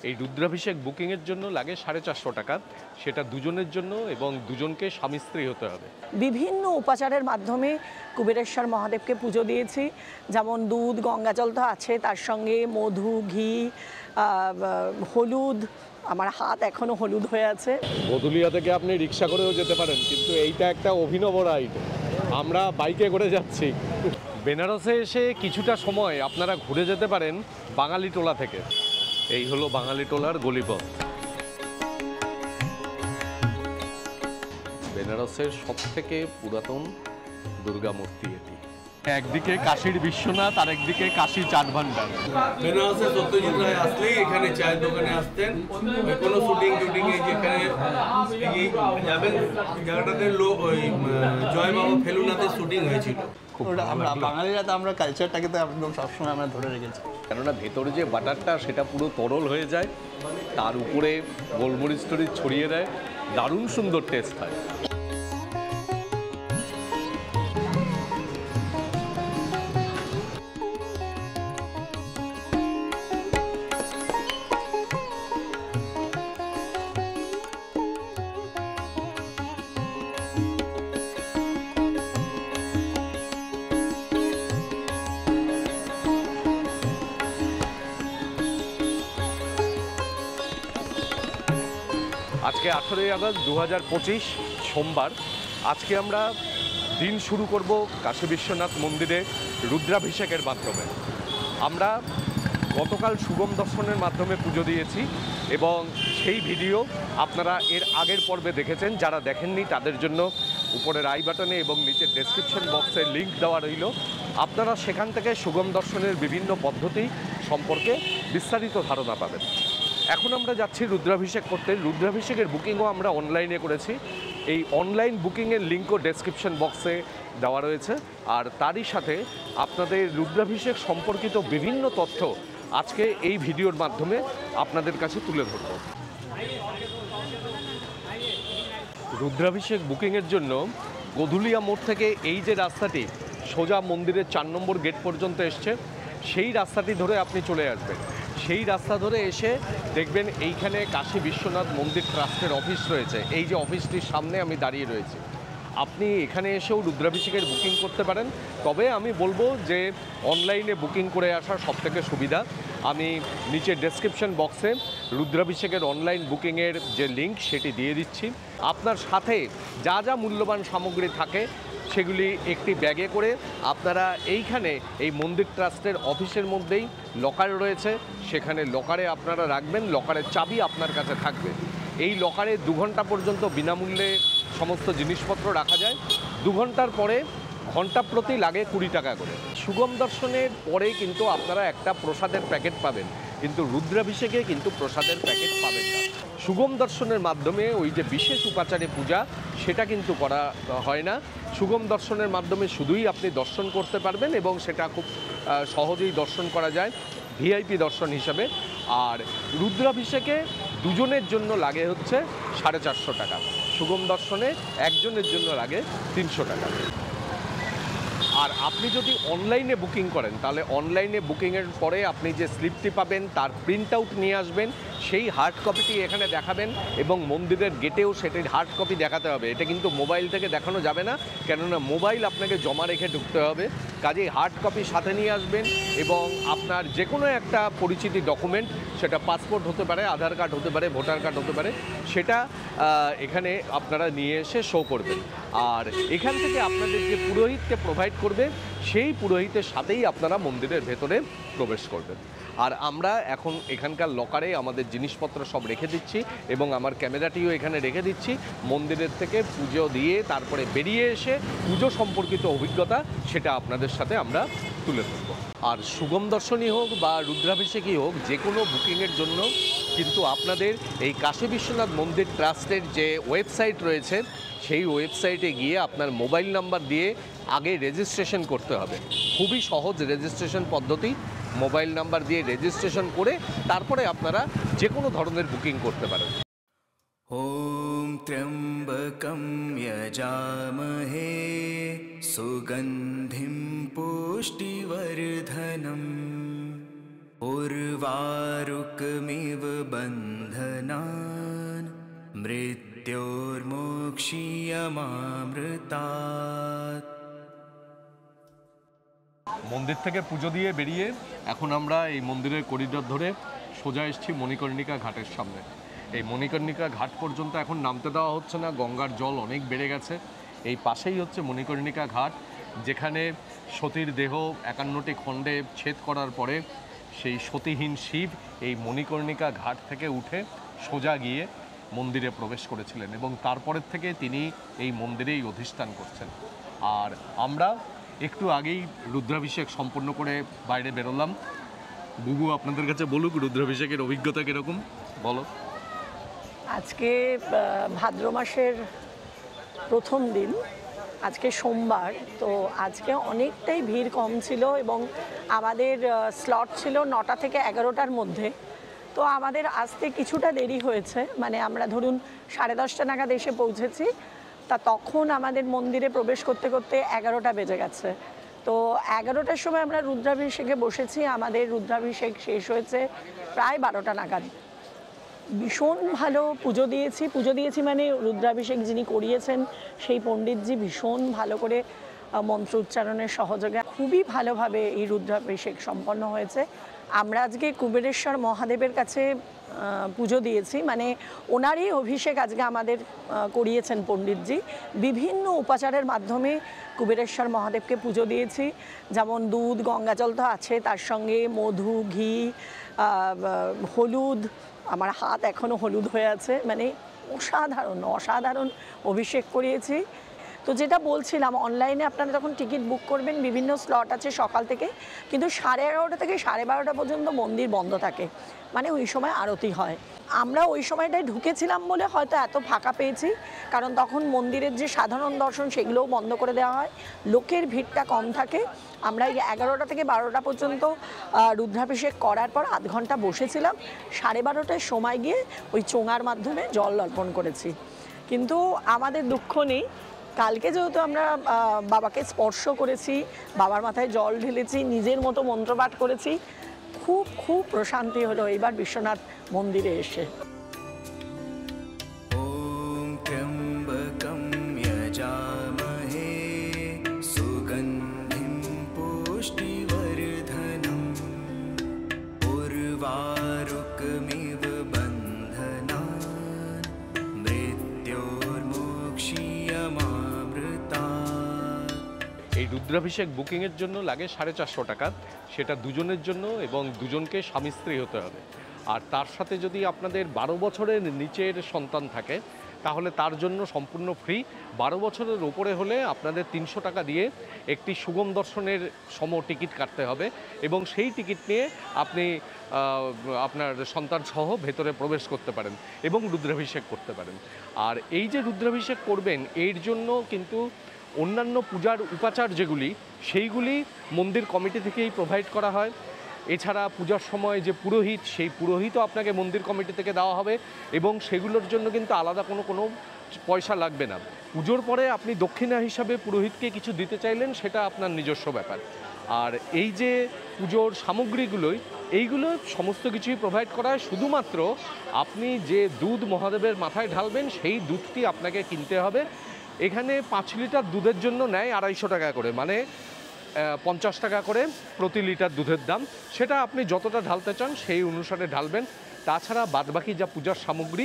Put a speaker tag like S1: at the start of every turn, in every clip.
S1: এই রুদ্রাভিষেক বুকিংয়ের জন্য লাগে 450 টাকা, সেটা দুজনের জন্য এবং দুজনকে স্বামী স্ত্রী হতে হবে।
S2: বিভিন্ন উপাচারের মাধ্যমে কুবেরেশ্বর মহাদেবকে পুজো দিয়েছি, যেমন দুধ, গঙ্গাজল তো আছে, তার সঙ্গে মধু, ঘি, হলুদ। আমার হাত এখনো হলুদ হয়ে আছে।
S1: গদুলিয়া থেকে আপনি রিক্সা করেও যেতে পারেন, কিন্তু এইটা একটা অভিনব রাইড। আমরা বাইকে করে যাচ্ছি। বেনারসে এসে কিছুটা সময় আপনারা ঘুরে যেতে পারেন বাঙালিটোলা থেকে। এই হলো বাঙালিটোলার গলিপথ। বেনারসের সবথেকে পুরাতন দুর্গা মূর্তি এটি। একদিকে কাশীর বিশ্বনাথ আর একদিকে কাশী চাট ভান্ডার।
S3: বেনারসে সত্যজিৎ রায় আসলেই এখানে চায়ের দোকানে আসতেন। কোনো শুটিং টুটিং যেখানে যাবেন, জায়গাটাতে ওই জয় বাবা ফেলুনাতে শুটিং হয়েছিল।
S4: আমরা বাঙালিরা তো আমরা কালচারটাকে তো একদম সবসময় আমরা ধরে রেখেছি।
S1: কেননা ভেতরে যে বাটারটা সেটা পুরো তরল হয়ে যায়, তার উপরে গোলমরিচ টরিচ ছড়িয়ে দেয়, দারুণ সুন্দর টেস্ট হয়। আজকে 18ই আগস্ট 2025 সোমবার। আজকে আমরা দিন শুরু করব কাশী বিশ্বনাথ মন্দিরে রুদ্রাভিষেকের মাধ্যমে। আমরা গতকাল শুভম দর্শনের মাধ্যমে পুজো দিয়েছি এবং সেই ভিডিও আপনারা এর আগের পর্বে দেখেছেন। যারা দেখেননি তাদের জন্য উপরের আই বাটনে এবং নিচের ডেসক্রিপশন বক্সে লিঙ্ক দেওয়া রইল। আপনারা সেখান থেকে শুভম দর্শনের বিভিন্ন পদ্ধতি সম্পর্কে বিস্তারিত ধারণা পাবেন। এখন আমরা যাচ্ছি রুদ্রাভিষেক করতে। রুদ্রাভিষেকের বুকিংও আমরা অনলাইনে করেছি। এই অনলাইন বুকিংয়ের লিঙ্কও ডেসক্রিপশন বক্সে দেওয়া রয়েছে। আর তারই সাথে আপনাদের রুদ্রাভিষেক সম্পর্কিত বিভিন্ন তথ্য আজকে এই ভিডিওর মাধ্যমে আপনাদের কাছে তুলে ধরব। রুদ্রাভিষেক বুকিংয়ের জন্য গধুলিয়া মোড় থেকে এই যে রাস্তাটি সোজা মন্দিরের 4 নম্বর গেট পর্যন্ত এসছে, সেই রাস্তাটি ধরে আপনি চলে আসবেন। সেই রাস্তা ধরে এসে দেখবেন এইখানে কাশী বিশ্বনাথ মন্দির ট্রাস্টের অফিস রয়েছে। এই যে অফিসটির সামনে আমি দাঁড়িয়ে রয়েছি, আপনি এখানে এসেও রুদ্রাভিষেকের বুকিং করতে পারেন। তবে আমি বলবো যে অনলাইনে বুকিং করে আসা সবথেকে সুবিধা। আমি নিচে ডেসক্রিপশন বক্সে রুদ্রাভিষেকের অনলাইন বুকিংয়ের যে লিঙ্ক সেটি দিয়ে দিচ্ছি। আপনার সাথে যা যা মূল্যবান সামগ্রী থাকে সেগুলি একটি ব্যাগে করে আপনারা এইখানে এই মন্দির ট্রাস্টের অফিসের মধ্যেই লকার রয়েছে, সেখানে লকারে আপনারা রাখবেন। লকারের চাবি আপনার কাছে থাকবে। এই লকারে 2 ঘন্টা পর্যন্ত বিনামূল্যে সমস্ত জিনিসপত্র রাখা যায়। 2 ঘন্টার পরে ঘন্টা প্রতি লাগে 20 টাকা করে। শুভম দর্শনের পরে কিন্তু আপনারা একটা প্রসাদের প্যাকেট পাবেন, কিন্তু রুদ্রাভিষেকে কিন্তু প্রসাদের প্যাকেট পাবেন না। শুভম দর্শনের মাধ্যমে ওই যে বিশেষ উপাচারে পূজা সেটা কিন্তু করা হয় না। শুভম দর্শনের মাধ্যমে শুধুই আপনি দর্শন করতে পারবেন এবং সেটা খুব সহজেই দর্শন করা যায় ভিআইপি দর্শন হিসাবে। আর রুদ্রাভিষেকে দুজনের জন্য লাগে হচ্ছে 450 টাকা। শুভম দর্শনে একজনের জন্য লাগে 300 টাকা। আর আপনি যদি অনলাইনে বুকিং করেন তাহলে অনলাইনে বুকিংয়ের পরে আপনি যে স্লিপটি পাবেন তার প্রিন্ট আউট নিয়ে আসবেন, সেই হার্ড কপিটি এখানে দেখাবেন এবং মন্দিরের গেটেও সেটির হার্ড কপি দেখাতে হবে। এটা কিন্তু মোবাইল থেকে দেখানো যাবে না, কেননা মোবাইল আপনাকে জমা রেখে ঢুকতে হবে। কাজেই হার্ড কপি সাথে নিয়ে আসবেন এবং আপনার যে কোনো একটা পরিচিতি ডকুমেন্ট, সেটা পাসপোর্ট হতে পারে, আধার কার্ড হতে পারে, ভোটার কার্ড হতে পারে, সেটা এখানে আপনারা নিয়ে এসে শো করবেন। আর এখান থেকে আপনাদের যে পুরোহিতকে প্রোভাইড করবে সেই পুরোহিতের সাথেই আপনারা মন্দিরের ভেতরে প্রবেশ করবেন। আর আমরা এখন এখানকার লকারে আমাদের জিনিসপত্র সব রেখে দিচ্ছি এবং আমার ক্যামেরাটিও এখানে রেখে দিচ্ছি। মন্দিরের থেকে পুজো দিয়ে তারপরে বেরিয়ে এসে পুজো সম্পর্কিত অভিজ্ঞতা সেটা আপনাদের সাথে আমরা তুলে ধরব। আর শুভম দর্শনই হোক বা রুদ্রাভিষেকই হোক, যে কোনো বুকিংয়ের জন্য কিন্তু আপনাদের এই কাশী বিশ্বনাথ মন্দির ট্রাস্টের যে ওয়েবসাইট রয়েছে সেই ওয়েবসাইটে গিয়ে আপনার মোবাইল নাম্বার দিয়ে আগে রেজিস্ট্রেশন করতে হবে। খুবই সহজ রেজিস্ট্রেশন পদ্ধতি। মোবাইল নাম্বার দিয়ে রেজিস্ট্রেশন করে তারপরে আপনারা যে কোনো ধরনের বুকিং করতে পারেন।
S5: ওম ত্র্যম্বকম যজামহে সুগন্ধিম পুষ্টিবর্ধনম उर्वारुकमिव बन्धनान् मृत्योर्मोक्षीयमामृतात्।
S1: মন্দির থেকে পুজো দিয়ে বেরিয়ে এখন আমরা এই মন্দিরের করিডোর ধরে সোজা এসেছি মণিকর্ণিকা ঘাটের সামনে। এই মণিকর্ণিকা ঘাট পর্যন্ত এখন নামতে দেওয়া হচ্ছে না, গঙ্গার জল অনেক বেড়ে গেছে। এই পাশেই হচ্ছে মণিকর্ণিকা ঘাট, যেখানে সতীর দেহ 51টি খণ্ডে ছেদ করার পরে সেই সতীহীন শিব এই মণিকর্ণিকা ঘাট থেকে উঠে সোজা গিয়ে মন্দিরে প্রবেশ করেছিলেন এবং তারপরের থেকে তিনি এই মন্দিরেই অধিষ্ঠান করছেন। আর আমরা একটু আগেই রুদ্রাভিষেক সম্পন্ন করে বাইরে বেরোলাম। বুবু আপনাদের কাছে বলুক রুদ্রাভিষেকের অভিজ্ঞতা কীরকম, বলো।
S2: আজকে ভাদ্র মাসের প্রথম দিন, আজকে সোমবার, তো আজকে অনেকটাই ভিড় কম ছিল এবং আমাদের স্লট ছিল 9টা থেকে 11টার মধ্যে। তো আমাদের আসতে কিছুটা দেরি হয়েছে, মানে আমরা ধরুন 10:30 নাগাদ এসে পৌঁছেছি, তা তখন আমাদের মন্দিরে প্রবেশ করতে করতে 11টা বেজে গেছে। তো 11টার সময় আমরা রুদ্রাভিষেকে বসেছি, আমাদের রুদ্রাভিষেক শেষ হয়েছে প্রায় 12টা নাগাদ। ভীষণ ভালো পুজো দিয়েছি মানে রুদ্রাভিষেক যিনি করিয়েছেন সেই পণ্ডিতজি ভীষণ ভালো করে মন্ত্র উচ্চারণের সহযোগে খুবই ভালোভাবে এই রুদ্রাভিষেক সম্পন্ন হয়েছে। আমরা আজকে কুবেরেশ্বর মহাদেবের কাছে পুজো দিয়েছি, মানে ওনারই অভিষেক আজকে আমাদের করিয়েছেন পণ্ডিতজি। বিভিন্ন উপাচারের মাধ্যমে কুবেরেশ্বর মহাদেবকে পুজো দিয়েছি, যেমন দুধ গঙ্গাজল তো আছে, তার সঙ্গে মধু, ঘি, হলুদ, আমার হাত এখনও হলুদ হয়ে আছে, মানে অসাধারণ অভিষেক করিয়েছি। তো যেটা বলছিলাম, অনলাইনে আপনারা যখন টিকিট বুক করবেন বিভিন্ন স্লট আছে সকাল থেকে, কিন্তু 11:30 থেকে 12:30 পর্যন্ত মন্দির বন্ধ থাকে, মানে ওই সময় আরতি হয়। আমরা ওই সময়টায় ঢুকেছিলাম বলে হয়তো এত ফাঁকা পেয়েছি, কারণ তখন মন্দিরের যে সাধারণ দর্শন সেগুলোও বন্ধ করে দেওয়া হয়, লোকের ভিড়টা কম থাকে। আমরা এই 11টা থেকে 12টা পর্যন্ত রুদ্রাভিষেক করার পর আধ ঘন্টা বসেছিলাম, 12:30টায় সময় গিয়ে ওই চোঙার মাধ্যমে জল অর্পণ করেছি। কিন্তু আমাদের দুঃখ নেই, কালকে যেহেতু আমরা বাবাকে স্পর্শ করেছি, বাবার মাথায় জল ঢেলেছি, নিজের মতো মন্ত্রপাঠ করেছি, খুব প্রশান্তি হলো এইবার বিশ্বনাথ মন্দিরে এসে।
S5: ওম ত্র্যম্বকম যজামহে সুগন্ধিম পুষ্টিবর্ধনম উর্বারুকমিব বন্ধনান মৃত্যোর্মোক্ষীয়মামৃতাৎ।
S1: এই রুদ্রাভিষেক বুকিংয়ের জন্য লাগে 450 টাকা, সেটা দুজনের জন্য এবং দুজনকে স্বামী স্ত্রী হতে হবে। আর তার সাথে যদি আপনাদের 12 বছরের নিচের সন্তান থাকে তাহলে তার জন্য সম্পূর্ণ ফ্রি। 12 বছরের ওপরে হলে আপনাদের 300 টাকা দিয়ে একটি সুগম দর্শনের সম টিকিট কাটতে হবে এবং সেই টিকিট নিয়ে আপনি আপনার সন্তান সহ ভেতরে প্রবেশ করতে পারেন এবং রুদ্রাভিষেক করতে পারেন। আর এই যে রুদ্রাভিষেক করবেন এর জন্য কিন্তু অন্যান্য পূজার উপাচার যেগুলি সেইগুলি মন্দির কমিটি থেকেই প্রোভাইড করা হয়। এছাড়া পূজার সময় যে পুরোহিত, সেই পুরোহিতও আপনাকে মন্দির কমিটি থেকে দেওয়া হবে এবং সেগুলোর জন্য কিন্তু আলাদা কোনো পয়সা লাগবে না। পুজোর পরে আপনি দক্ষিণা হিসাবে পুরোহিতকে কিছু দিতে চাইলেন, সেটা আপনার নিজস্ব ব্যাপার। আর এই যে পুজোর সামগ্রীগুলোই এইগুলো সমস্ত কিছুই প্রোভাইড করা হয়, শুধুমাত্র আপনি যে দুধ মহাদেবের মাথায় ঢালবেন সেই দুধটি আপনাকে কিনতে হবে। এখানে 5 লিটার দুধের জন্য নেয় 250 টাকা করে, মানে 50 টাকা করে প্রতি লিটার দুধের দাম। সেটা আপনি যতটা ঢালতে চান সেই অনুসারে ঢালবেন। তাছাড়া বাদবাকি যা পূজার সামগ্রী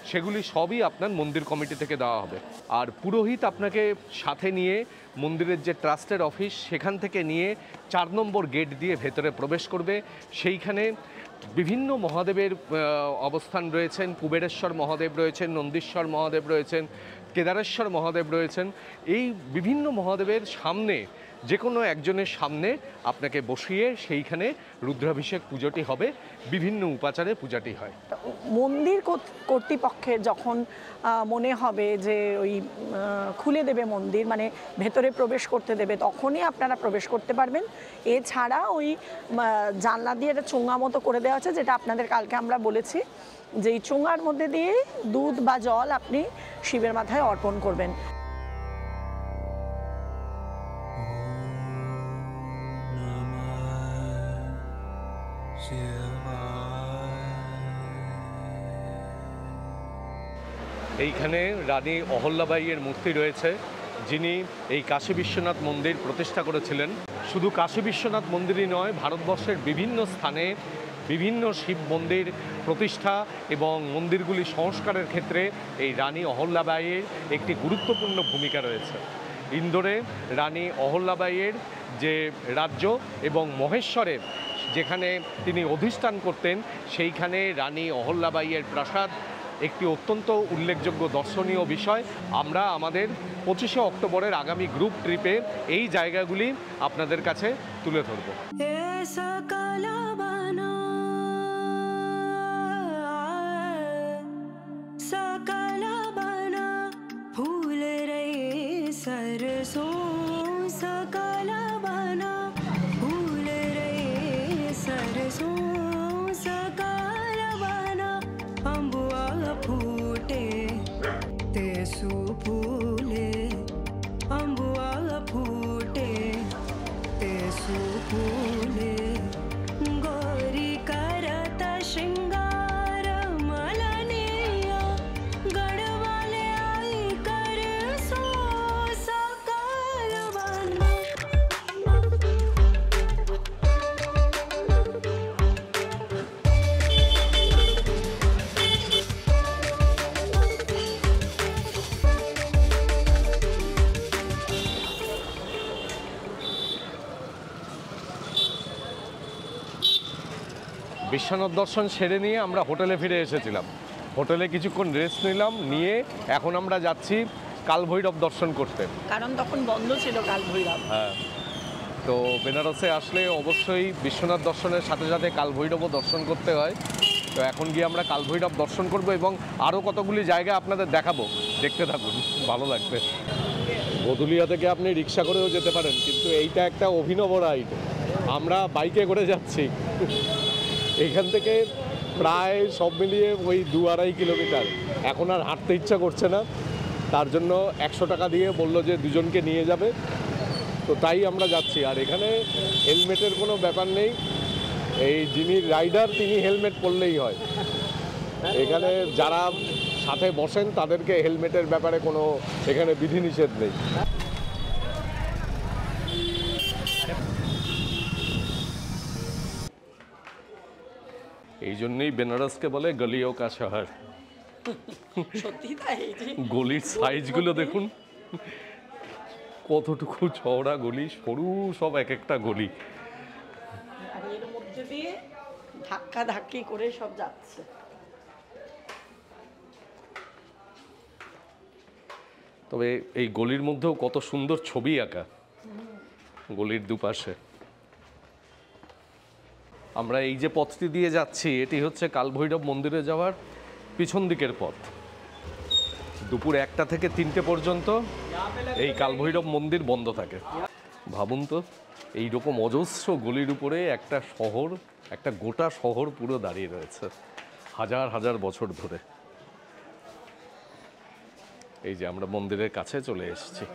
S1: সেগুলি সবই আপনার মন্দির কমিটি থেকে দেওয়া হবে। আর পুরোহিত আপনাকে সাথে নিয়ে মন্দিরের যে ট্রাস্টের অফিস সেখান থেকে নিয়ে 4 নম্বর গেট দিয়ে ভেতরে প্রবেশ করবে। সেইখানে বিভিন্ন মহাদেবের অবস্থান রয়েছেন, কুবেরেশ্বর মহাদেব রয়েছেন, নন্দীশ্বর মহাদেব রয়েছেন, কেদারেশ্বর মহাদেব রয়েছেন। এই বিভিন্ন মহাদেবের সামনে যে কোনো একজনের সামনে আপনাকে বসিয়ে সেইখানে রুদ্রাভিষেক পুজোটি হবে, বিভিন্ন উপাচারে পূজাটি হয়।
S2: মন্দির কর্তৃপক্ষের যখন মনে হবে যে ওই খুলে দেবে মন্দির, মানে ভেতরে প্রবেশ করতে দেবে, তখনই আপনারা প্রবেশ করতে পারবেন। এছাড়া ওই জানলা দিয়ে একটা চোঙা মতো করে দেওয়া আছে, যেটা আপনাদের কালকে আমরা বলেছি, যে এই চোঙার মধ্যে দিয়ে দুধ বা জল আপনি শিবের মাথায় অর্পণ করবেন।
S5: শিবায়।
S1: এইখানে রানী অহল্যাবাইয়ের মূর্তি রয়েছে, যিনি এই কাশী বিশ্বনাথ মন্দির প্রতিষ্ঠা করেছিলেন। শুধু কাশী বিশ্বনাথ মন্দিরই নয়, ভারতবর্ষের বিভিন্ন স্থানে বিভিন্ন শিব মন্দির প্রতিষ্ঠা এবং মন্দিরগুলি সংস্কারের ক্ষেত্রে এই রানী অহল্যাবাইয়ের একটি গুরুত্বপূর্ণ ভূমিকা রয়েছে। ইন্দোরে রানী অহল্যাবাইয়ের যে রাজ্য এবং মহেশ্বরের যেখানে তিনি অধিষ্ঠান করতেন, সেইখানে রানী অহল্যাবাইয়ের প্রাসাদ একটি অত্যন্ত উল্লেখযোগ্য দর্শনীয় বিষয়। আমরা আমাদের 25শে অক্টোবরের আগামী গ্রুপ ট্রিপে এই জায়গাগুলি আপনাদের কাছে তুলে ধরব। বিশ্বনাথ দর্শন সেরে নিয়ে আমরা হোটেলে ফিরে এসেছিলাম। হোটেলে কিছুক্ষণ রেস্ট নিলাম, নিয়ে এখন আমরা যাচ্ছি কালভৈরব দর্শন করতে,
S2: কারণ তখন বন্ধ ছিল কালভৈরব।
S1: হ্যাঁ, তো বেনারসে আসলে অবশ্যই বিশ্বনাথ দর্শনের সাথে সাথে কালভৈরবও দর্শন করতে হয়। তো এখন গিয়ে আমরা কালভৈরব দর্শন করব এবং আরও কতগুলি জায়গা আপনাদের দেখাবো, দেখতে থাকুন, ভালো লাগবে। গদুলিয়া থেকে আপনি রিক্সা করেও যেতে পারেন, কিন্তু এইটা একটা অভিনব রাইড। আমরা বাইকে করে যাচ্ছি, এখান থেকে প্রায় সব মিলিয়ে ওই 2-2.5 কিলোমিটার। এখন আর হাঁটতে ইচ্ছা করছে না, তার জন্য 100 টাকা দিয়ে বললো যে দুজনকে নিয়ে যাবে, তো তাই আমরা যাচ্ছি। আর এখানে হেলমেটের কোনো ব্যাপার নেই, এই যিনি রাইডার তিনি হেলমেট পরলেই হয়। এখানে যারা সাথে বসেন তাদেরকে হেলমেটের ব্যাপারে কোনো এখানে বিধিনিষেধ নেই। এই জন্যই বেনারসকে বলে গলিও কা শহর।
S2: সত্যি তাই,
S1: গলির সাইজগুলো দেখুন, কতটুকু চওড়া গলি, সরু সব এক একটা গলি।
S2: আর এর মধ্যে দিয়ে ধাক্কা ধাক্কি করে সব যাচ্ছে।
S1: তবে এই গলির মধ্যেও কত সুন্দর ছবি আঁকা গলির দুপাশে। আমরা এই যে পথটি দিয়ে যাচ্ছি, এটি হচ্ছে কালভৈরব মন্দিরে যাওয়ার পিছন দিকের পথ। দুপুর 1টা থেকে 3টে পর্যন্ত এই কালভৈরব মন্দির বন্ধ থাকে। ভাবুন তো, এইরকম অজস্র গলির উপরে একটা শহর, একটা গোটা শহর পুরো দাঁড়িয়ে রয়েছে হাজার হাজার বছর ধরে। এই যে আমরা মন্দিরের কাছে চলে এসেছি।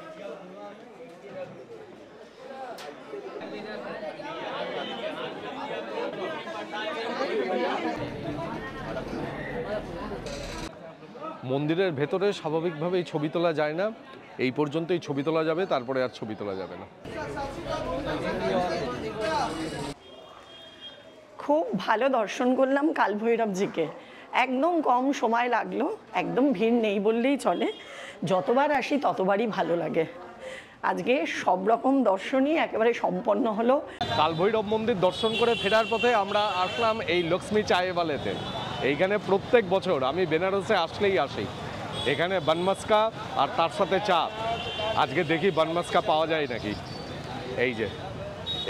S1: মন্দিরের ভেতরে স্বাভাবিকভাবেই ছবি তোলা যায় না, এই পর্যন্তই ছবি তোলা যাবে, তারপরে আর ছবি তোলা যাবে না।
S2: খুব ভালো দর্শন করলাম কালভৈরবজিকে, একদম কম সময় লাগলো, একদম ভিড় নেই বললেই চলে। যতবার আসি ততবারই ভালো লাগে। আজকে সব রকম দর্শনই একেবারে সম্পন্ন হলো।
S1: কালভৈরব মন্দির দর্শন করে ফেরার পথে আমরা আসলাম এই লক্ষ্মী চায়ওয়ালেতে। এইখানে প্রত্যেক বছর আমি বেনারসে আসলেই আসি। এখানে বনমস্কা আর তার সাথে চা। আজকে দেখি বনমস্কা পাওয়া যায় নাকি। এই যে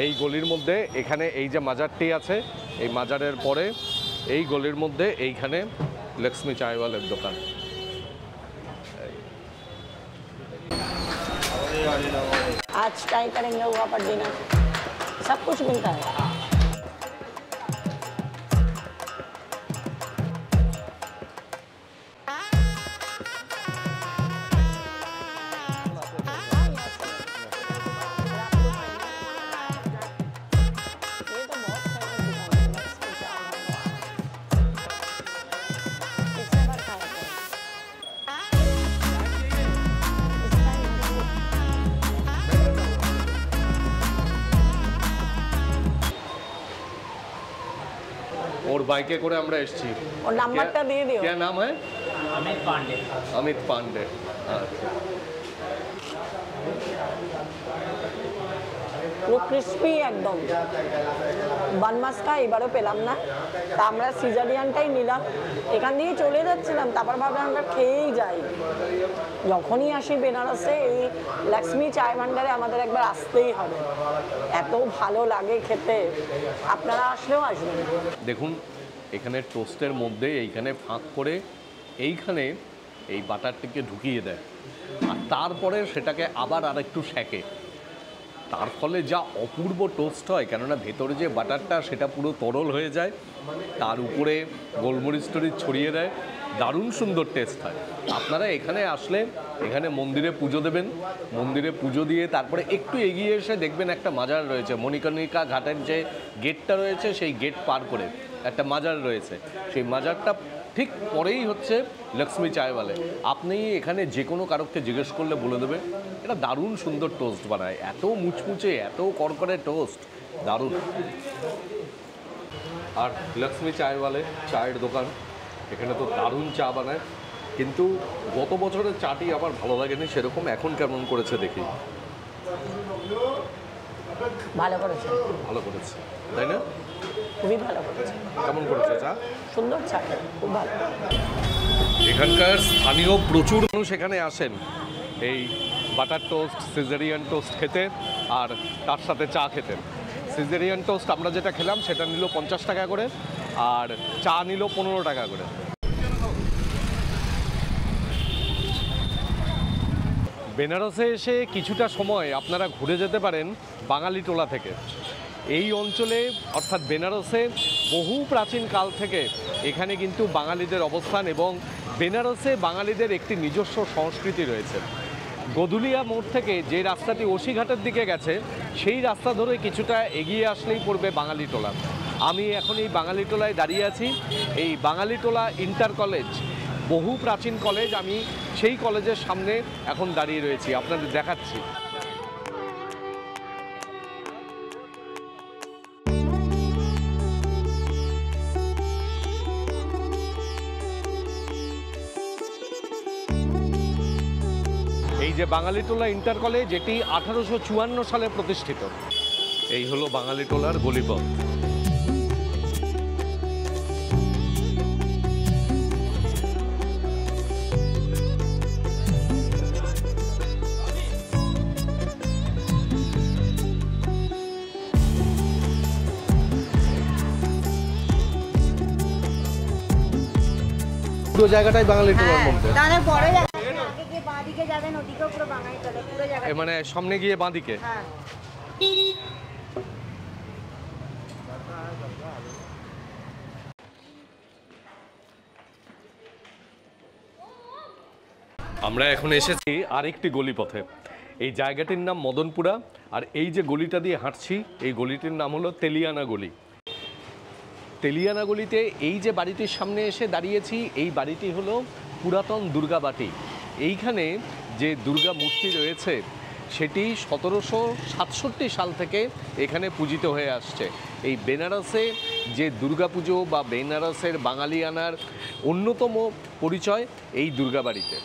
S1: এই গলির মধ্যে এখানে এই যে মাজারটি আছে, এই মাজারের পরে এই গলির মধ্যে এইখানে লক্ষ্মী চায়ওয়ালের দোকান।
S2: आज ट्राई करेंगे वहाँ पर डिनर, सब कुछ मिलता है।
S1: বাইকে করে আমরা এসেছি।
S2: ওর নাম্বারটা দিয়ে দিও।
S1: क्या नाम है? अमित पांडे। अच्छा,
S2: পুরো ক্রিস্পি একদম। বানমাস্কা এবারও পেলাম না, তা আমরা সিজারিয়ানটাই নিলাম। এখান দিয়ে চলে যাচ্ছিলাম, তারপর ভাবলাম আমরা খেয়েই যাই। যখনই আসি বেনারসে এই লক্ষ্মী চায় ভান্ডারে আমাদের একবার আসতেই হবে, এত ভালো লাগে খেতে। আপনারা আসলেও আসবেন।
S1: দেখুন এখানে টোস্টের মধ্যে এইখানে ফাঁক করে এইখানে এই বাটারটিকে ঢুকিয়ে দেয়, আর তারপরে সেটাকে আবার আরেকটু সেঁকে। তার ফলে যা অপূর্ব টোস্ট হয়, কেননা ভেতরে যে বাটারটা সেটা পুরো তরল হয়ে যায়, তার উপরে গোলমরিচ টরিচ ছড়িয়ে দেয়, দারুণ সুন্দর টেস্ট হয়। আপনারা এখানে আসলে এখানে মন্দিরে পুজো দেবেন, মন্দিরে পুজো দিয়ে তারপরে একটু এগিয়ে এসে দেখবেন একটা মাজার রয়েছে। মণিকর্ণিকা ঘাটের যে গেটটা রয়েছে সেই গেট পার করে একটা মাজার রয়েছে, সেই মাজারটা ঠিক পরেই হচ্ছে লক্ষ্মী চায়ওয়ালে। আপনি এখানে যে কোনো কারককে জিজ্ঞেস করলে বলে দেবে এটা দারুণ সুন্দর টোস্ট বানায়, এত মুচমুচে এত করকরে টোস্ট, দারুণ। আর লক্ষ্মী চায়ওয়ালে চায়ের দোকান, এখানে তো দারুণ চা বানায়, কিন্তু গত বছরের চাটি আমার ভালো লাগেনি সেরকম, এখন কেমন করেছে দেখি।
S2: ভালো করেছে,
S1: ভালো করেছে তাই না?
S2: খুবই ভালো করেছে।
S1: কেমন করেছে চা?
S2: সুন্দর চা, খুব ভালো।
S1: এখানকার স্থানীয় প্রচুর মানুষ এখানে আসেন এই বাটার টোস্ট সিজারিয়ান টোস্ট খেতে, আর তার সাথে চা খেতে। সিজারিয়ান টোস্ট আমরা যেটা খেলাম সেটা নিল 50 টাকা করে, আর চা নিল 15 টাকা করে। বেনারসে এসে কিছুটা সময় আপনারা ঘুরে যেতে পারেন বাঙালিটোলা থেকে। এই অঞ্চলে অর্থাৎ বেনারসে বহু প্রাচীন কাল থেকে এখানে কিন্তু বাঙালিদের অবস্থান, এবং বেনারসে বাঙালিদের একটি নিজস্ব সংস্কৃতি রয়েছে। গদুলিয়া মোড় থেকে যে রাস্তাটি ওসিঘাটের দিকে গেছে সেই রাস্তা ধরে কিছুটা এগিয়ে আসলেই পড়বে বাঙালিটোলা। আমি এখন এই বাঙালিটোলায় দাঁড়িয়ে আছি। এই বাঙালিটোলা ইন্টার কলেজ, বহু প্রাচীন কলেজ, আমি সেই কলেজের সামনে এখন দাঁড়িয়ে রয়েছি, আপনাদের দেখাচ্ছি। এই যে বাঙালিটোলা ইন্টার কলেজ, এটি 1854 সালে প্রতিষ্ঠিত। এই হলো বাঙালিটোলার গলিপথ। পুরো জায়গাটাই বাঙালিটোলার মধ্যে।
S6: তাহলে বড় জায়গা আগে গিয়ে বাঁদিকে যাবেন, ওদিকেও পুরো বাঙালি চলে পুরো জায়গা।
S1: মানে সামনে গিয়ে বাঁদিকে।
S6: হ্যাঁ,
S1: আমরা এখন এসেছি আরেকটি গলিপথে। এই জায়গাটির নাম মদনপুরা, আর এই যে গলিটা দিয়ে হাঁটছি এই গলিটির নাম হলো তেলিয়ানা গলি। তেলিয়ানা গলিতে এই যে বাড়িটির সামনে এসে দাঁড়িয়েছি, এই বাড়িটি হলো পুরাতন দুর্গা বাটি। এইখানে যে দুর্গা মূর্তি রয়েছে সেটি 1767 সাল থেকে এখানে পূজিত হয়ে আসছে। এই বেনারসে যে দুর্গাপুজো বা বেনারসের বাঙালিয়ানার অন্যতম পরিচয় এই দুর্গাবাড়িতে।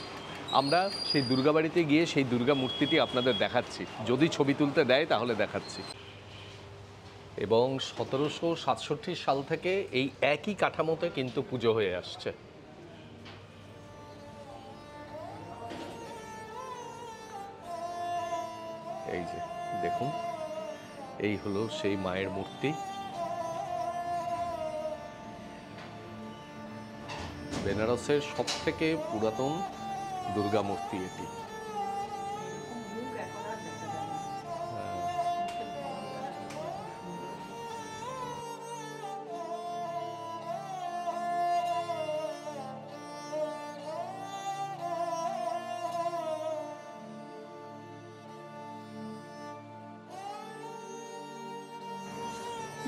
S1: আমরা সেই দুর্গাবাড়িতে গিয়ে সেই দুর্গা মূর্তিটি আপনাদের দেখাচ্ছি, যদি ছবি তুলতে দেয় তাহলে দেখাচ্ছি। এবং 1767 সাল থেকে এই একই কাঠামোতে কিন্তু পুজো হয়ে আসছে। এই যে দেখুন, এই হলো সেই মায়ের মূর্তি। বেনারসের সবথেকে পুরাতন দুর্গা মূর্তি এটি।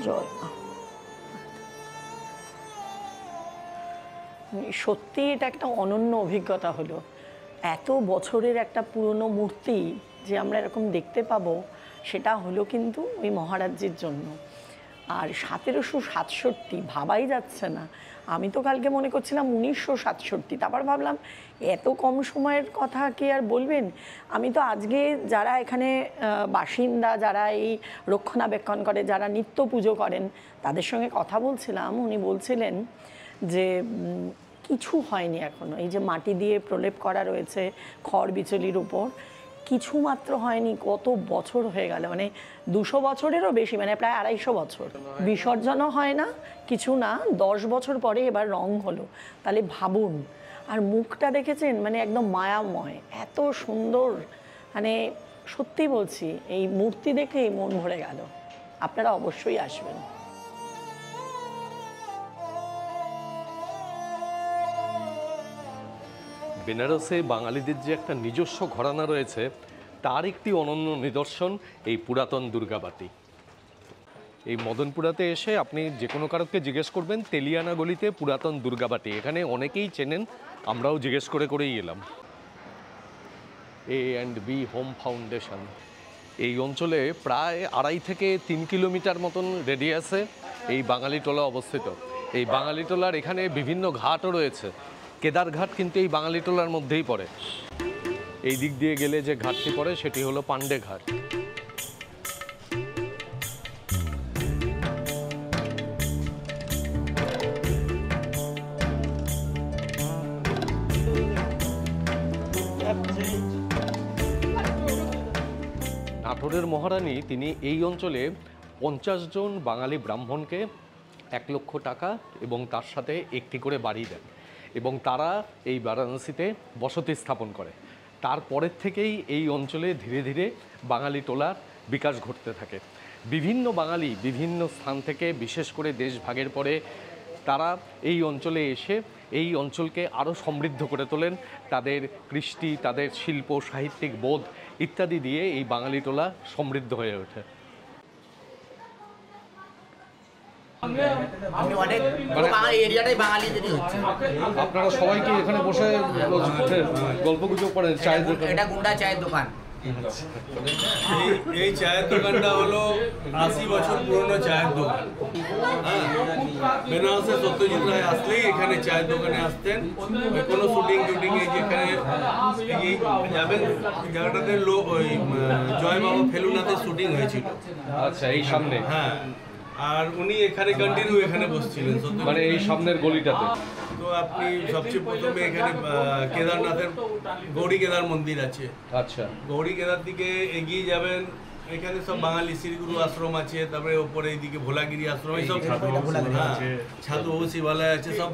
S2: জয় মা। সত্যি এটা একটা অনন্য অভিজ্ঞতা হলো। এত বছরের একটা পুরনো মূর্তি যে আমরা এরকম দেখতে পাবো, সেটা হলো কিন্তু ওই মহারাজ্যের জন্য। আর 1767 ভাবাই যাচ্ছে না। আমি তো কালকে মনে করছিলাম 1967, তারপর ভাবলাম এত কম সময়ের কথা কি আর বলবেন। আমি তো আজকে যারা এখানে বাসিন্দা, যারা এই রক্ষণাবেক্ষণ করে, যারা নিত্য পুজো করেন, তাদের সঙ্গে কথা বলছিলাম। উনি বলছিলেন যে কিছু হয়নি এখনো, এই যে মাটি দিয়ে প্রলেপ করা রয়েছে খড় বিচলির উপর, কিছু মাত্র হয়নি। কত বছর হয়ে গেল, মানে 200 বছরেরও বেশি, মানে প্রায় 250 বছর। বিসর্জনও হয় না, কিছু না, 10 বছর পরে এবার রং হলো। তাহলে ভাবুন। আর মুখটা দেখেছেন, মানে একদম মায়াময়, এত সুন্দর। মানে সত্যি বলছি, এই মূর্তি দেখেই মন ভরে গেল। আপনারা অবশ্যই আসবেন।
S1: বেনারসে বাঙালিদের যে একটা নিজস্ব ঘরানা রয়েছে, তার একটি অনন্য নিদর্শন এই পুরাতন দুর্গাবাটি। এই মদনপুরাতে এসে আপনি যে কোনো কারোকে জিজ্ঞেস করবেন তেলিয়ানা গলিতে পুরাতন দুর্গাবাটি, এখানে অনেকেই চেনেন, আমরাও জিজ্ঞেস করে করেই এলাম। A&B হোম ফাউন্ডেশন এই অঞ্চলে প্রায় 2.5 থেকে 3 কিলোমিটার মতন রেডিয়াসে এই বাঙালিটোলা অবস্থিত। এই বাঙালিটোলার এখানে বিভিন্ন ঘাটও রয়েছে। কেদারঘাট কিন্তু এই বাঙালিটোলার মধ্যেই পড়ে। এই দিক দিয়ে গেলে যে ঘাটটি পড়ে সেটি হলো পান্ডে ঘাট। নাটোরের মহারানী তিনি এই অঞ্চলে 50 জন বাঙালি ব্রাহ্মণকে 1 লক্ষ টাকা এবং তার সাথে একটি করে বাড়ি দেন, এবং তারা এই বারাণসীতে বসতি স্থাপন করে। তারপরের থেকেই এই অঞ্চলে ধীরে ধীরে বাঙালি টোলার বিকাশ ঘটতে থাকে। বিভিন্ন বাঙালি বিভিন্ন স্থান থেকে, বিশেষ করে দেশ ভাগের পরে, তারা এই অঞ্চলে এসে এই অঞ্চলকে আরও সমৃদ্ধ করে তোলেন। তাদের কৃষ্টি, তাদের শিল্প, সাহিত্যিক বোধ ইত্যাদি দিয়ে এই বাঙালি টোলা সমৃদ্ধ হয়ে ওঠে। আপনারা সবাই কি এখানে বসে গল্প গুজব করেন? চায়ের দোকান,
S7: এটা গুন্ডা চায়ের দোকান।
S3: এই চায়ের দোকানটা হলো 80 বছর পুরনো চায়ের দোকান। হ্যাঁ, বেনারসে সত্যজিৎ রায় আসলেই এখানে চায়ের দোকানে আসতেন। কোনো শুটিং টুটিং এই যেখানে এই যাবেন জায়গাটাতে ওই জয় বাবা ফেলুনাথের শুটিং হয়েছিল।
S1: আচ্ছা, এই সামনে?
S3: হ্যাঁ, আর উনি এখানে কন্টিনিউ এখানে বসছিলেন,
S1: মানে এই সামনের গলিটাতে।
S3: তো আপনি সবচেয়ে প্রথমে এখানে কেদারনাথের গৌরী কেদার মন্দির আছে।
S1: আচ্ছা,
S3: গৌরী কেদার দিকে এগিয়ে যাবেন, এখানে সব বাঙালি শ্রীগুরু আশ্রম আছে। তারপরে ওপরে এইদিকে ভোলাগিরি আশ্রম, এইসব ছাতু শিবালয় আছে। সব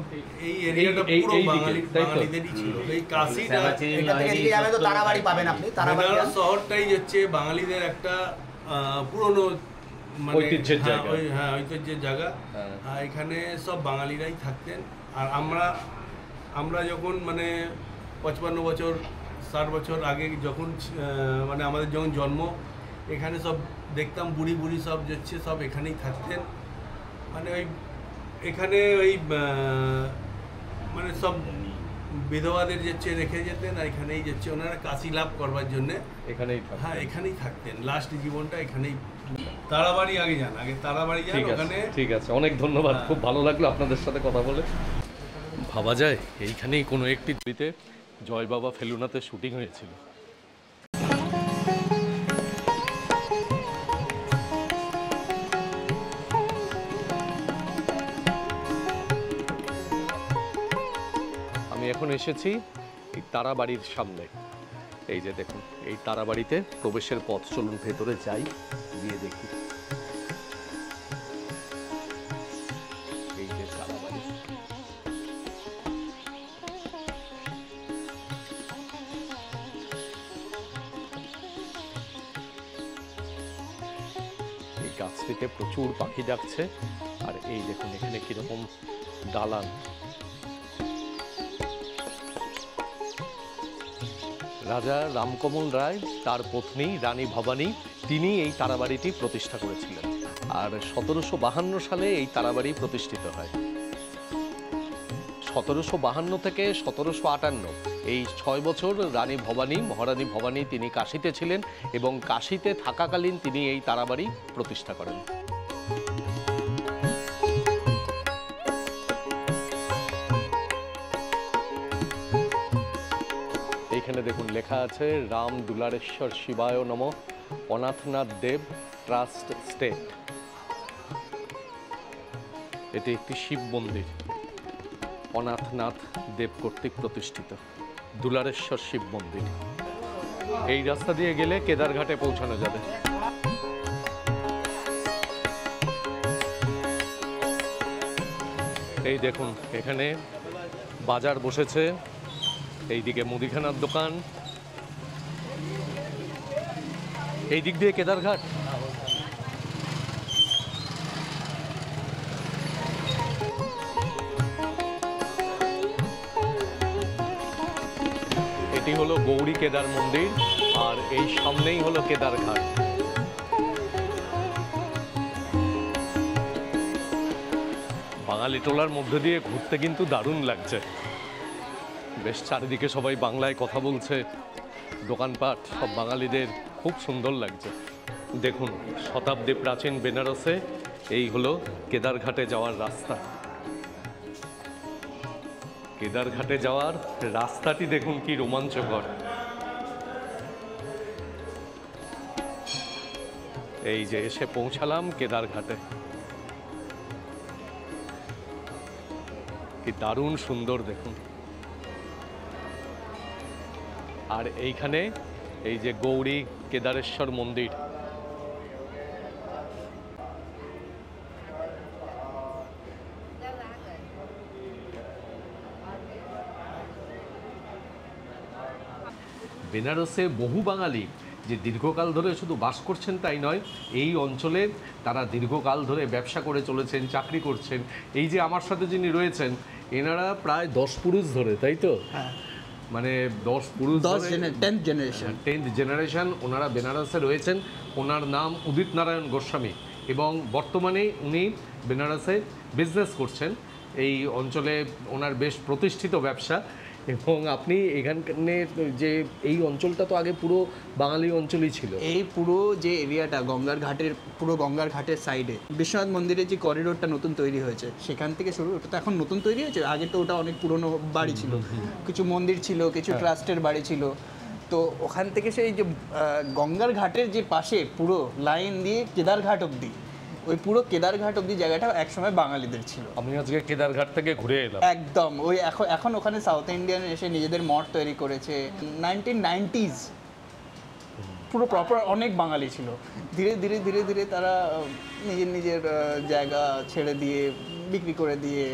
S3: এই এরিয়াটা পুরো বাঙালিদেরই ছিল। এই কাশিটা
S7: তারাবাড়ি পাবেন আপনি। তারাবাড়ি
S3: শহরটাই হচ্ছে বাঙালিদের একটা পুরনো
S1: ঐতিহ্যের জায়গা।
S3: হ্যাঁ, ঐতিহ্যের জায়গা। এখানে সব বাঙালিরাই থাকতেন। আর আমরা যখন মানে 55 বছর 60 বছর আগে যখন মানে আমাদের যখন জন্ম, এখানে সব দেখতাম বুড়ি বুড়ি সব যাচ্ছে, সব এখানেই থাকতেন। মানে এখানে মানে সব বিধবাদের যাচ্ছে রেখে যেতেন, আর এখানেই যাচ্ছে ওনারা কাশি লাভ করবার জন্যে এখানেই। হ্যাঁ, এখানেই থাকতেন, লাস্ট জীবনটা এখানেই। তারাবাড়ি আগে যান, আগে তারাবাড়ি যান ওখানে।
S1: ঠিক আছে, অনেক ধন্যবাদ। খুব ভালো লাগলো আপনাদের সাথে কথা বলে। ভাবা যায় এইখানেই কোনো একটি ছবিতে জয় বাবা ফেলুনাথের শুটিং হয়েছিল। আমি এখন এসেছি এই তারাবাড়ির সামনে। এই যে দেখুন, এই তারাবাড়িতে প্রবেশের পথ। চলুন ভেতরে যাই, গিয়ে দেখি। এই যে তারাবাড়ি, এই গাছটিতে প্রচুর পাখি ডাকছে। আর এই দেখুন এখানে কিরকম দালান। রাজা রামকমল রায়, তার পত্নী রানী ভবানী, তিনি এই তারাবাড়িটি প্রতিষ্ঠা করেছিলেন। আর 1752 সালে এই তারাবাড়ি প্রতিষ্ঠিত হয়। 1752 থেকে 1758 এই 6 বছর রানী ভবানী, মহারানী ভবানী তিনি কাশীতে ছিলেন, এবং কাশীতে থাকাকালীন তিনি এই তারাবাড়ি প্রতিষ্ঠা করেন। এখানে দেখুন লেখা আছে রাম দুলারেশ্বর শিবায় নমঃ অনাথনাথ দেব ট্রাস্ট স্টেট। এটি একটি শিব মন্দির, অনাথনাথ দেব কর্তৃক প্রতিষ্ঠিত দুলারেশ্বর শিব মন্দির। এই রাস্তা দিয়ে গেলে কেদারঘাটে পৌঁছানো যাবে। এই দেখুন এখানে বাজার বসেছে, এইদিকে মুদিখানার দোকান, এই দিক দিয়ে কেদারঘাট। এটি হলো গৌরী কেদার মন্দির আর এই সামনেই হলো কেদারঘাট। বাঙালি টোলার মধ্যে দিয়ে ঘুরতে কিন্তু দারুণ লাগছে। বেশ চারিদিকে সবাই বাংলায় কথা বলছে, দোকানপাট সব বাঙালিদের, খুব সুন্দর লাগছে। দেখুন শতাব্দী প্রাচীন বেনারসে এই হলো কেদারঘাটে যাওয়ার রাস্তা। কেদারঘাটে যাওয়ার রাস্তাটি দেখুন কি রোমাঞ্চকর। এই যে এসে পৌঁছালাম কেদারঘাটে, কি দারুণ সুন্দর দেখুন। আর এইখানে এই যে গৌরী কেদারেশ্বর মন্দির, বেনারসে বহু বাঙালি যে দীর্ঘকাল ধরে শুধু বাস করছেন তাই নয়, এই অঞ্চলে তারা দীর্ঘকাল ধরে ব্যবসা করে চলেছেন, চাকরি করছেন। এই যে আমার সাথে যিনি রয়েছেন এনারা প্রায় 10 পুরুষ ধরে, তাই তো?
S4: হ্যাঁ,
S1: মানে 10 পুরুষ,
S4: 10th জেনারেশন।
S1: 10th জেনারেশন ওনারা বেনারসে রয়েছেন। ওনার নাম উদিত নারায়ণ গোস্বামী এবং বর্তমানে উনি বেনারসে বিজনেস করছেন। এই অঞ্চলে ওনার বেশ প্রতিষ্ঠিত ব্যবসা। এবং আপনি এখানে যে এই অঞ্চলটা তো আগে পুরো বাঙালি অঞ্চলই ছিল।
S4: এই পুরো যে এরিয়াটা গঙ্গার ঘাটের, পুরো গঙ্গার ঘাটের সাইডে বিশ্বনাথ মন্দিরের যে করিডোরটা নতুন তৈরি হয়েছে সেখান থেকে শুরু, ওটা তো এখন নতুন তৈরি হয়েছে, আগে তো ওটা অনেক পুরনো বাড়ি ছিল, কিছু মন্দির ছিল, কিছু ট্রাস্টের বাড়ি ছিল। তো ওখান থেকে সেই যে গঙ্গার ঘাটের যে পাশে পুরো লাইন দিয়ে কেদারঘাট অবধি, ওই পুরো কেদারঘাট অবধি জায়গাটা একসময় বাঙালিদের ছিল।
S1: আমি আজকে কেদারঘাট থেকে ঘুরে এলাম।
S4: একদম ওই এখন ওখানে সাউথ ইন্ডিয়ান এসে নিজেদের মঠ তৈরি করেছে। 1990s পুরো প্রপার অনেক বাঙালি ছিল। ধীরে ধীরে ধীরে ধীরে তারা নিজের জায়গা ছেড়ে দিয়ে, বিক্রি করে দিয়ে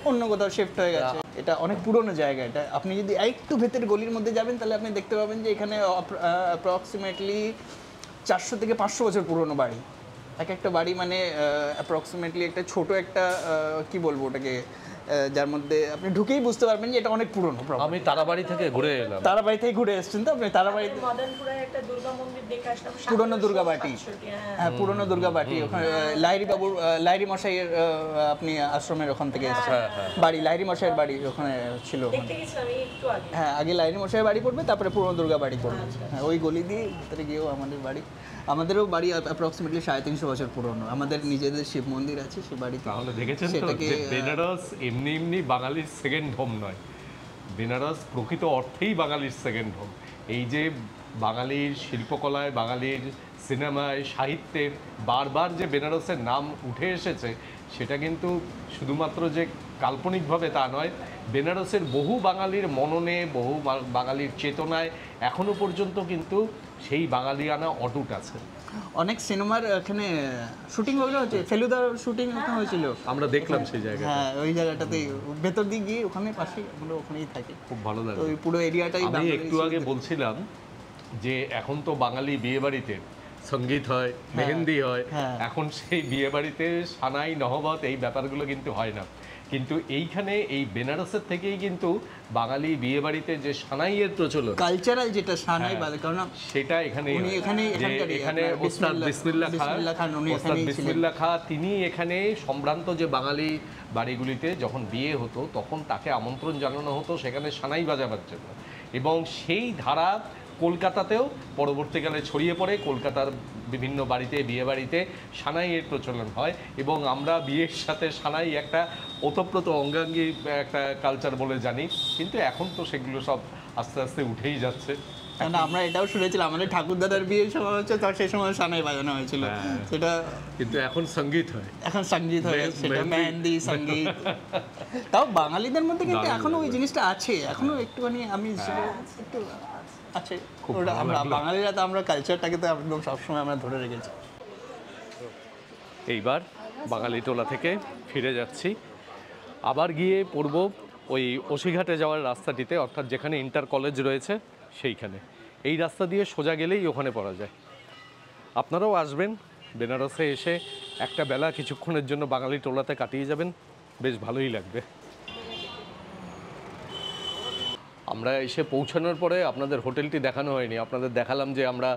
S4: অন্য কোথাও শিফট হয়ে গেছে। এটা অনেক পুরনো জায়গা। এটা আপনি যদি একটু ভেতর গলির মধ্যে যাবেন তাহলে আপনি দেখতে পাবেন যে এখানে অ্যাপ্রক্সিমেটলি 400 থেকে 500 বছর পুরনো বাড়ি। এক একটা বাড়ি মানে অ্যাপ্রক্সিমেটলি একটা ছোট একটা কি বলবো ওটাকে, যার মধ্যে আপনি ঢুকেই বুঝতে পারবেন যে এটা অনেক পুরনো।
S1: আমি তারাবাড়ি থেকে ঘুরে এলাম।
S4: তারাবাড়ি থেকে ঘুরে এসেছেন তো আপনি? তারাবাড়িতে
S2: মদনপুরে একটা দুর্গা মন্দির দেখে আসলাম,
S4: পুরনো দুর্গাবাটি। হ্যাঁ, পুরনো দুর্গাবাটি। ওখানে লাহিড়ী বাবুর, লাহিড়ী মশাইয়ের আপনি আশ্রমের ওখান থেকে এসেছেন বাড়ি, লাহিড়ী মশাইয়ের বাড়ি ওখানে ছিল। হ্যাঁ, আগে লাহিড়ী মশাইয়ের বাড়ি পড়বে, তারপরে পুরনো দুর্গাবাটি পড়বে। হ্যাঁ, ওই গলি দিয়ে ভিতরে গিয়েও আমাদের বাড়ি। আমাদেরও বাড়ি অ্যাপ্রক্সিমেটলি 350 বছর পুরনো। আমাদের নিজেদের শিব মন্দির আছে সে বাড়িতে।
S1: তাহলে দেখেছেন তো যে বেনারস এমনি এমনি বাঙালির সেকেন্ড হোম নয়, বেনারস প্রকৃত অর্থেই বাঙালির সেকেন্ড হোম। এই যে বাঙালির শিল্পকলায়, বাঙালির সিনেমায়, সাহিত্যে বারবার যে বেনারসের নাম উঠে এসেছে, সেটা কিন্তু শুধুমাত্র যে কাল্পনিকভাবে তা নয়, বেনারসের বহু বাঙালির মননে, বহু বাঙালির চেতনায় এখনো পর্যন্ত কিন্তু সেই বাঙালিয়ানা অটুট আছে।
S4: অনেক সিনেমার এখানে শুটিং হচ্ছে, ফেলুদার শুটিং ওখানে হয়েছিল,
S1: আমরা দেখলাম সেই জায়গাটা।
S4: হ্যাঁ, ওই জায়গাটাতে ভেতর দিয়ে গিয়ে ওখানে পাশে আমরা ওখানেই থাকি,
S1: খুব ভালো লাগে।
S4: ওই পুরো এরিয়াটাই।
S1: আমি একটু আগে বলছিলাম যে এখন তো বাঙালি বিয়ে বাড়িতে সঙ্গীত হয়, মেহেন্দি হয়, এখন সেই বিয়ে বাড়িতে সানাই নহবত এই ব্যাপারগুলো কিন্তু হয় না। কিন্তু এইখানে এই বেনারসের থেকেই কিন্তু বাঙালি বিয়ে বাড়িতে যে সানাইয়ের প্রচলন,
S4: কালচারাল যেটা সানাই বাজে, কারণ
S1: সেটা এখানে
S4: এখানে
S1: ওস্তাদ বিসমিল্লাহ খাঁ তিনি এখানে সম্ভ্রান্ত যে বাঙালি বাড়িগুলিতে যখন বিয়ে হতো তখন তাকে আমন্ত্রণ জানানো হতো সেখানে সানাই বাজাবার জন্য। এবং সেই ধারা কলকাতাতেও পরবর্তীকালে ছড়িয়ে পড়ে। কলকাতার বিভিন্ন বাড়িতে, বিয়ে বাড়িতে সানাইয়ের প্রচলন হয় এবং আমরা বিয়ের সাথে সানাই একটা ওতপ্রোত অঙ্গাঙ্গী একটা কালচার বলে জানি, কিন্তু এখন তো সেগুলো সব আস্তে আস্তে উঠেই যাচ্ছে।
S4: কারণ আমরা এটাও শুনেছিলাম আমাদের ঠাকুরদাদার বিয়ের সময় হচ্ছে, তার সেই সময় সানাই বাজানো হয়েছিল, সেটা
S1: কিন্তু এখন সঙ্গীত হয়,
S4: এখন সঙ্গীত হয়ে সেটা মেহেন্দি সঙ্গীত। তাও বাঙালিদের মধ্যে কিন্তু এখনো ওই জিনিসটা আছে, এখনো একটুখানি আমি একটু আছে ওটা। আমরা বাঙালিরা তো আমরা কালচারটাকে তো একদম সবসময় আমরা ধরে রেখেছি।
S1: এইবার বাঙালিটোলা থেকে ফিরে যাচ্ছি, আবার গিয়ে পড়ব ওই ওসিঘাটে যাওয়ার রাস্তাটিতে, অর্থাৎ যেখানে ইন্টার কলেজ রয়েছে সেইখানে। এই রাস্তা দিয়ে সোজা গেলেই ওখানে পড়া যায়। আপনারাও আসবেন বেনারসে, এসে একটা বেলা কিছুক্ষণের জন্য বাঙালিটোলাতে কাটিয়ে যাবেন, বেশ ভালোই লাগবে। আমরা এসে পৌঁছানোর পরে আপনাদের হোটেলটি দেখানো হয়নি, আপনাদের দেখালাম যে আমরা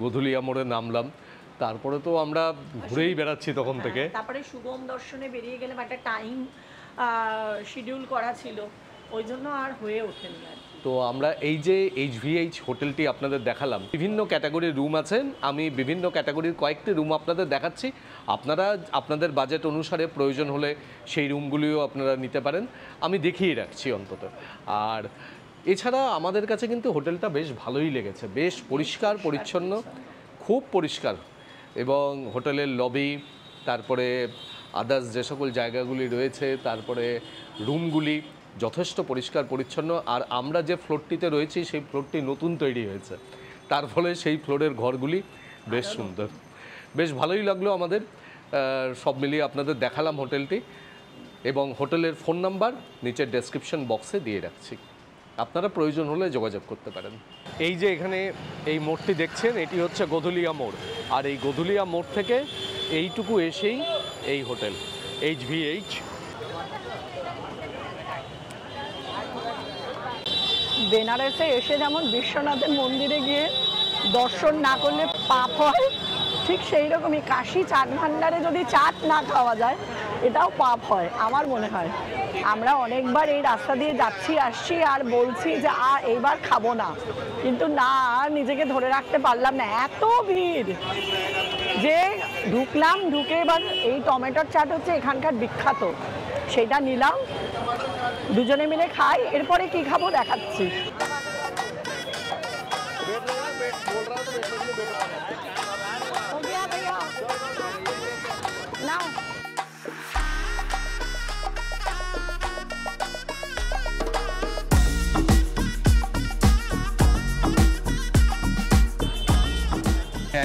S1: গোধুলিয়া মোড়ে নামলাম, তারপরে তো আমরা ঘুরেই বেড়াচ্ছি তখন থেকে।
S2: তারপরে শুভম দর্শনে বেরিয়ে গেলাম, একটা টাইম শিডিউল করা ছিল, ওই জন্য আর হয়ে ওঠেনি আর।
S1: তো আমরা এই যে HVH হোটেলটি আপনাদের দেখালাম, বিভিন্ন ক্যাটাগরির রুম আছে, আমি বিভিন্ন ক্যাটাগরির কয়েকটি রুম আপনাদের দেখাচ্ছি। আপনারা আপনাদের বাজেট অনুসারে প্রয়োজন হলে সেই রুমগুলিও আপনারা নিতে পারেন, আমি দেখিয়ে রাখছি অন্তত। আর এছাড়া আমাদের কাছে কিন্তু হোটেলটা বেশ ভালোই লেগেছে, বেশ পরিষ্কার পরিচ্ছন্ন, খুব পরিষ্কার, এবং হোটেলের লবি, তারপরে আদার্স যে সকল জায়গাগুলি রয়েছে, তারপরে রুমগুলি যথেষ্ট পরিষ্কার পরিচ্ছন্ন। আর আমরা যে ফ্লোরটিতে রয়েছি সেই ফ্লোরটি নতুন তৈরি হয়েছে, তার ফলে সেই ফ্লোরের ঘরগুলি বেশ সুন্দর, বেশ ভালোই লাগলো আমাদের। সব মিলিয়ে আপনাদের দেখালাম হোটেলটি, এবং হোটেলের ফোন নাম্বার নিচের ডেসক্রিপশন বক্সে দিয়ে রাখছি, আপনারা প্রয়োজন হলে যোগাযোগ করতে পারেন। এই যে এখানে এই মোড়টি দেখছেন, এটি হচ্ছে গোধুলিয়া মোড়, আর এই গোধুলিয়া মোড় থেকে এইটুকু এসেই এই হোটেল HVH।
S2: বেনারসে এসে যেমন বিশ্বনাথের মন্দিরে গিয়ে দর্শন না করলে পাপ হয়, ঠিক সেই রকমই কাশী চাট ভান্ডারে যদি চাট না খাওয়া যায় এটাও পাপ হয় আমার মনে হয়। আমরা অনেকবার এই রাস্তা দিয়ে যাচ্ছি আসছি আর বলছি যে আর এইবার খাবো না, কিন্তু না, আর নিজেকে ধরে রাখতে পারলাম না, এত ভিড় যে ঢুকলাম। ঢুকে এবার এই টমেটোর চাট হচ্ছে এখানকার বিখ্যাত, সেটা নিলাম, দুজনে মিলে খাই, এরপরে কি খাবো দেখাচ্ছি। নাও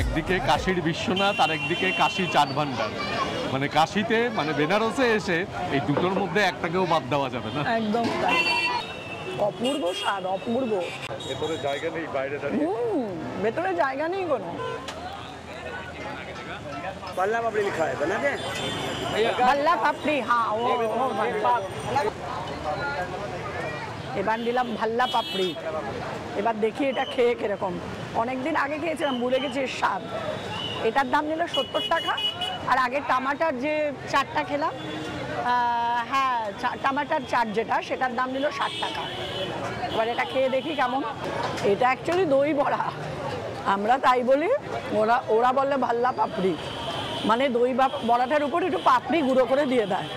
S1: একদিকে কাশীর বিশ্বনাথ আর একদিকে কাশী চাট ভান্ডার, মানে কাশীতে মানে বেনারসে এসে এই দুটোর মধ্যে একটাকেও বাদ দেওয়া যাবে না।
S2: একদম তাই, অপূর্ব স্বাদ, অপূর্ব।
S1: ভেতরে জায়গা নেই, বাইরে দাঁড়িয়ে।
S2: ভেতরে জায়গা নেই কোনো।
S7: पल्ला पापड़ी लिखा है, बना दें?
S2: ভাল্লা পাপড়ি, হ্যাঁ ও এবার নিলাম ভাল্লা পাপড়ি। এবার দেখি এটা খেয়ে কিরকম। অনেকদিন আগে খেয়েছিলাম, ভুলে গেছি এর স্বাদ। এটার দাম নিল 70 টাকা, আর আগে টমাটার যে চাটটা খেলাম, হ্যাঁ টমাটার চাট যেটা, সেটার দাম নিল 60 টাকা। এবার এটা খেয়ে দেখি কেমন। এটা অ্যাকচুয়ালি দই বড়া, আমরা তাই বলি, ওরা বলে ভাল্লা পাপড়ি, মানে দই বড়াটার উপর একটু পাপড়ি গুঁড়ো করে দিয়ে দেয়,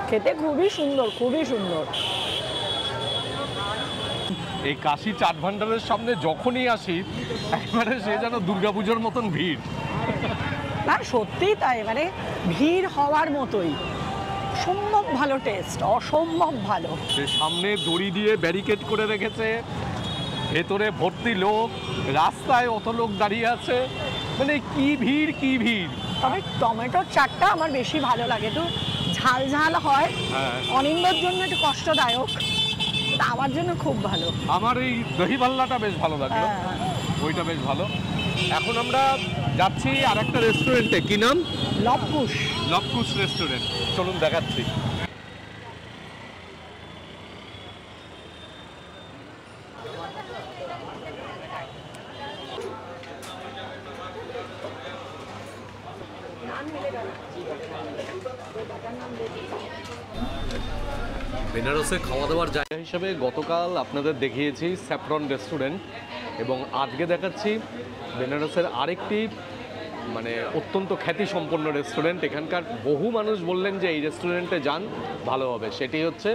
S2: খেতে খুবই সুন্দর, খুবই সুন্দর।
S1: এই কাশী চাট ভান্ডারের সামনে যখনই আসি একবারে সে যেন দুর্গাপুজোর মতন ভিড়।
S2: না সত্যিই তাই, মানে ভিড় হওয়ার মতোই, অসম্ভব ভালো টেস্ট, অসম্ভব ভালো।
S1: সামনে দড়ি দিয়ে ব্যারিকেড করে রেখেছে, ভেতরে ভর্তি লোক, রাস্তায় অত লোক দাঁড়িয়ে আছে, মানে কি ভিড় কি ভিড়।
S2: তবে টমেটোর চাটটা আমার বেশি ভালো লাগে, একটু ঝাল ঝাল হয়, অনিন্দর জন্য একটু কষ্টদায়ক, আমার জন্য খুব ভালো।
S1: আমার এই দহি ভাল্লাটা বেশ ভালো লাগে, ওইটা বেশ ভালো। এখন আমরা যাচ্ছি আর একটা রেস্টুরেন্টে, কি নাম?
S2: লবকুশ।
S1: লবকুশ রেস্টুরেন্ট, চলুন দেখাচ্ছি। বেনারসে খাওয়া দাওয়ার জায়গা হিসেবে গতকাল আপনাদের দেখিয়েছি স্যাফরন রেস্টুরেন্ট, এবং আজকে দেখাচ্ছি বেনারসের আরেকটি মানে অত্যন্ত খ্যাতিসম্পন্ন রেস্টুরেন্ট। এখানকার বহু মানুষ বললেন যে এই রেস্টুরেন্টে যান ভালো হবে, সেটি হচ্ছে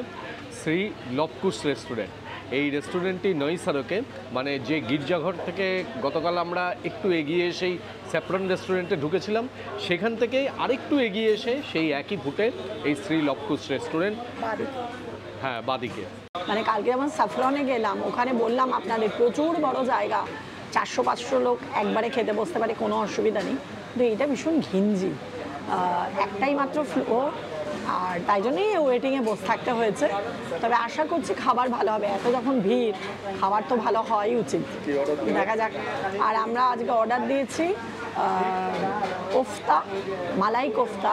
S1: শ্রী লবকুশ রেস্টুরেন্ট। এই রেস্টুরেন্টটি নই সড়কে, মানে যে গির্জাঘর থেকে গতকাল আমরা একটু এগিয়ে এসেই স্যাফরন রেস্টুরেন্টে ঢুকেছিলাম, সেখান থেকে আরেকটু এগিয়ে এসে সেই একই ফুটে এই শ্রী লবকুশ রেস্টুরেন্ট। হ্যাঁ, বাদিকে।
S2: মানে কালকে যেমন স্যাফরনে গেলাম, ওখানে বললাম আপনাদের প্রচুর বড় জায়গা, 400-500 লোক একবারে খেতে বসতে পারে, কোনো অসুবিধা নেই। কিন্তু এটা ভীষণ ঘিঞ্জি, একটাই মাত্র ফ্লোর, আর তাই জন্যই ওয়েটিংয়ে বসে থাকতে হয়েছে। তবে আশা করছি খাবার ভালো হবে, এত যখন ভিড় খাবার তো ভালো হওয়াই উচিত, দেখা যাক। আর আমরা আজকে অর্ডার দিয়েছি কোফতা, মালাই কোফতা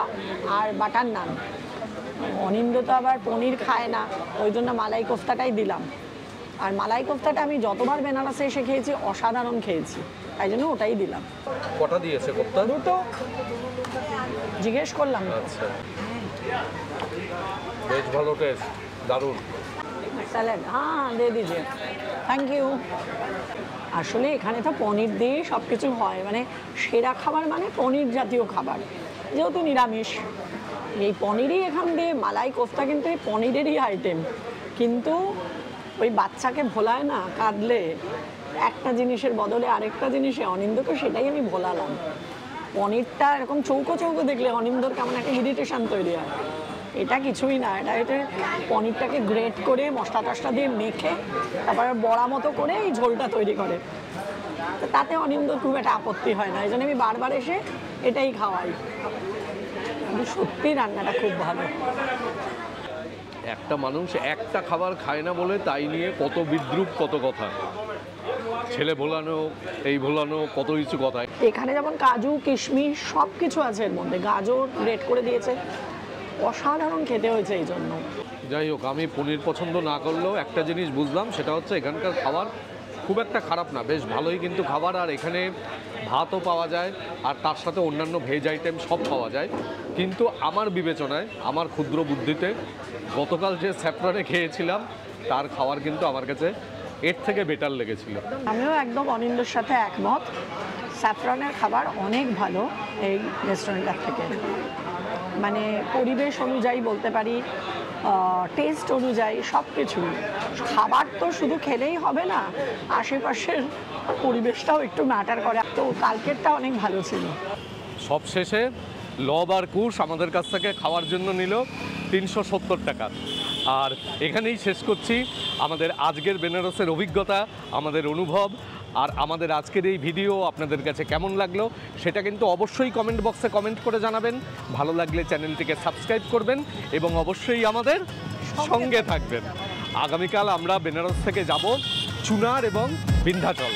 S2: আর বাটার নান। অনিন্দ তো আবার পনির খায় না, ওই জন্য মালাই কোফতাটাই দিলাম। আর মালাই কোফতাটা আমি যতবার বেনারসে এসে খেয়েছি অসাধারণ খেয়েছি, তাই জন্য ওটাই দিলাম।
S1: কটা দিয়েছে কোফতা?
S2: দুটো জিজ্ঞেস করলাম।
S1: আচ্ছা, বেশ ভালো টেস্ট, দারুণ।
S2: স্যালাড হ্যাঁ দিয়ে দিজিয়ে, থ্যাংক ইউ। আসলে এখানে তো পনির দিয়ে সব কিছু হয়, মানে সেরা খাবার মানে পনির জাতীয় খাবার, যেহেতু নিরামিষ এই পনিরই এখান দিয়ে। মালাই কোফতা কিন্তু এই পনিরেরই আইটেম, কিন্তু ওই বাচ্চাকে ভোলায় না কাঁদলে একটা জিনিসের বদলে আরেকটা জিনিসে, অনিন্দকে সেটাই আমি ভোলালাম। পনিরটা এরকম চৌকো চৌকো দেখলে অনিন্দর কেমন একটা ইরিটেশন তৈরি হয়, এটা কিছুই না। এটা পনিরটাকে গ্রেট করে মশলা টশলা দিয়ে মেখে তারপরে বড়া মতো করে এই ঝোলটা তৈরি করে, তো তাতে অনিন্দর খুব একটা আপত্তি হয় না, এই জন্য আমি বারবার এসে এটাই খাওয়াই। কিন্তু সত্যি রান্নাটা খুব ভালো।
S1: একটা মানুষ একটা খাবার খায় না বলে তাই নিয়ে কত বিদ্রূপ, কত কথা, ছেলে ভোলানো, এই ভোলানো, কত কিছু কথা।
S2: এখানে যেমন কাজু কিশমিশ সব কিছু আছে এর মধ্যে, গাজর গ্রেট করে দিয়েছে, অসাধারণ খেতে হয়েছে এই জন্য।
S1: যাই হোক, আমি পনির পছন্দ না করলেও একটা জিনিস বুঝলাম, সেটা হচ্ছে এখানকার খাবার খুব একটা খারাপ না, বেশ ভালোই কিন্তু খাবার। আর এখানে ভাতও পাওয়া যায় আর তার সাথে অন্যান্য ভেজ আইটেম সব পাওয়া যায়। কিন্তু আমার বিবেচনায়, আমার ক্ষুদ্র বুদ্ধিতে, গতকাল যে স্যাফরনে খেয়েছিলাম তার খাবার কিন্তু আমার কাছে এর থেকে বেটার লেগেছিল।
S2: আমিও একদম অনিন্দর সাথে একমত, স্যাফরনের খাবার অনেক ভালো এই রেস্টুরেন্টটার থেকে। মানে পরিবেশ অনুযায়ী বলতে পারি, টেস্ট অনুযায়ী সব কিছু। খাবার তো শুধু খেলেই হবে না, আশেপাশের পরিবেশটাও একটু ম্যাটার করে। তো কালকেরটা অনেক ভালো ছিল।
S1: সবশেষে লব আর কুশ আমাদের কাছ থেকে খাওয়ার জন্য নিল 370 টাকা। আর এখানেই শেষ করছি আমাদের আজকের বেনারসের অভিজ্ঞতা, আমাদের অনুভব। আর আমাদের আজকের এই ভিডিও আপনাদের কাছে কেমন লাগলো সেটা কিন্তু অবশ্যই কমেন্ট বক্সে কমেন্ট করে জানাবেন। ভালো লাগলে চ্যানেলটিকে সাবস্ক্রাইব করবেন এবং অবশ্যই আমাদের সঙ্গে থাকবেন। আগামীকাল আমরা বেনারস থেকে যাব চুনার এবং বিন্ধ্যাচল।